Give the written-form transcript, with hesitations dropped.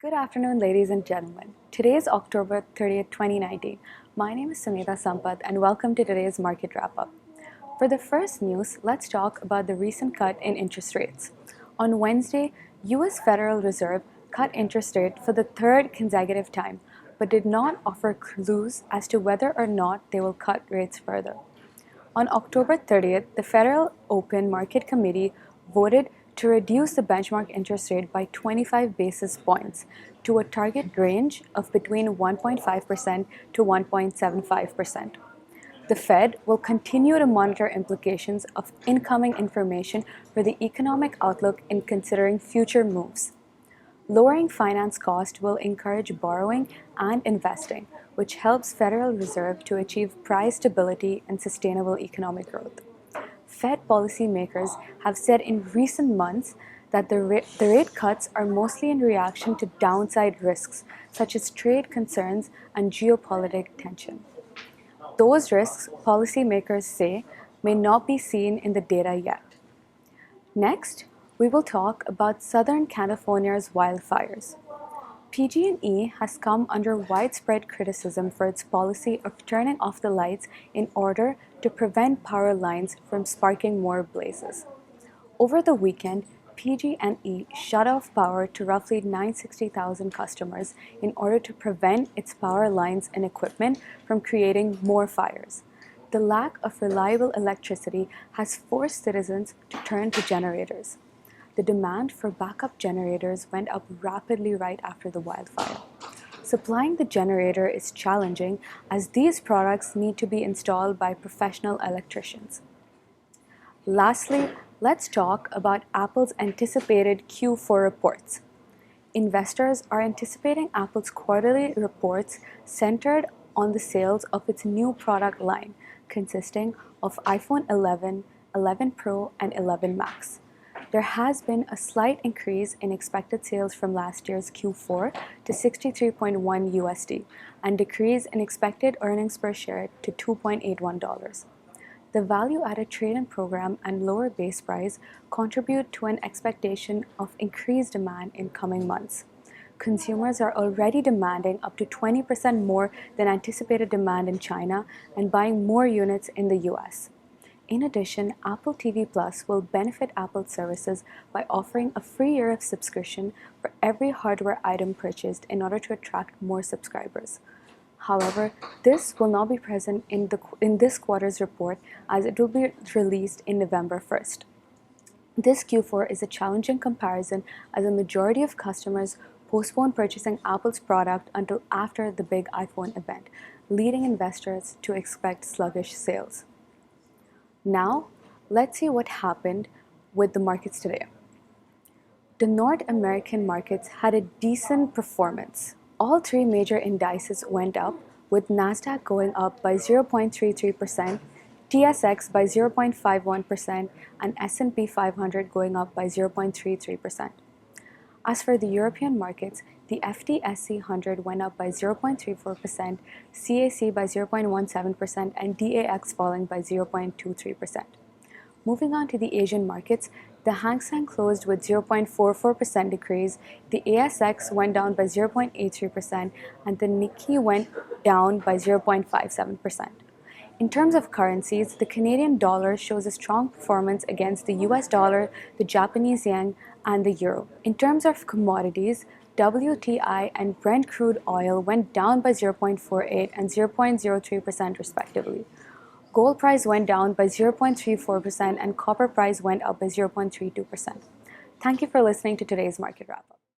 Good afternoon, ladies and gentlemen. Today is October 30th, 2019. My name is Sumita Sampath, and welcome to today's market wrap-up. For the first news, let's talk about the recent cut in interest rates. On Wednesday, U.S. Federal Reserve cut interest rate for the third consecutive time, but did not offer clues as to whether or not they will cut rates further. On October 30th, the Federal Open Market Committee voted to reduce the benchmark interest rate by 25 basis points to a target range of between 1.5% to 1.75%. The Fed will continue to monitor implications of incoming information for the economic outlook in considering future moves. Lowering finance costs will encourage borrowing and investing, which helps Federal Reserve to achieve price stability and sustainable economic growth. Fed policymakers have said in recent months that the rate cuts are mostly in reaction to downside risks, such as trade concerns and geopolitical tension. Those risks, policymakers say, may not be seen in the data yet. Next, we will talk about Southern California's wildfires. PG&E has come under widespread criticism for its policy of turning off the lights in order to prevent power lines from sparking more blazes. Over the weekend, PG&E shut off power to roughly 960,000 customers in order to prevent its power lines and equipment from creating more fires. The lack of reliable electricity has forced citizens to turn to generators. The demand for backup generators went up rapidly right after the wildfire. Supplying the generator is challenging as these products need to be installed by professional electricians. Lastly, let's talk about Apple's anticipated Q4 reports. Investors are anticipating Apple's quarterly reports centered on the sales of its new product line, consisting of iPhone 11, 11 Pro, and 11 Max. There has been a slight increase in expected sales from last year's Q4 to 63.1 USD and decrease in expected earnings per share to $2.81. The value-added trade-in program and lower base price contribute to an expectation of increased demand in coming months. Consumers are already demanding up to 20% more than anticipated demand in China and buying more units in the US. In addition, Apple TV Plus will benefit Apple services by offering a free year of subscription for every hardware item purchased in order to attract more subscribers. However, this will not be present in this quarter's report as it will be released in November 1st. This Q4 is a challenging comparison as a majority of customers postpone purchasing Apple's product until after the big iPhone event, leading investors to expect sluggish sales. Now, let's see what happened with the markets today. The North American markets had a decent performance. All three major indices went up, with Nasdaq going up by 0.33%, TSX by 0.51%, and S&P 500 going up by 0.33%. As for the European markets, the FTSE 100 went up by 0.34%, CAC by 0.17%, and DAX falling by 0.23%. Moving on to the Asian markets, the Hang Seng closed with 0.44% decrease, the ASX went down by 0.83%, and the Nikkei went down by 0.57%. In terms of currencies, the Canadian dollar shows a strong performance against the US dollar, the Japanese yen, and the euro. In terms of commodities, WTI and Brent crude oil went down by 0.48 and 0.03% respectively. Gold price went down by 0.34% and copper price went up by 0.32%. Thank you for listening to today's market wrap-up.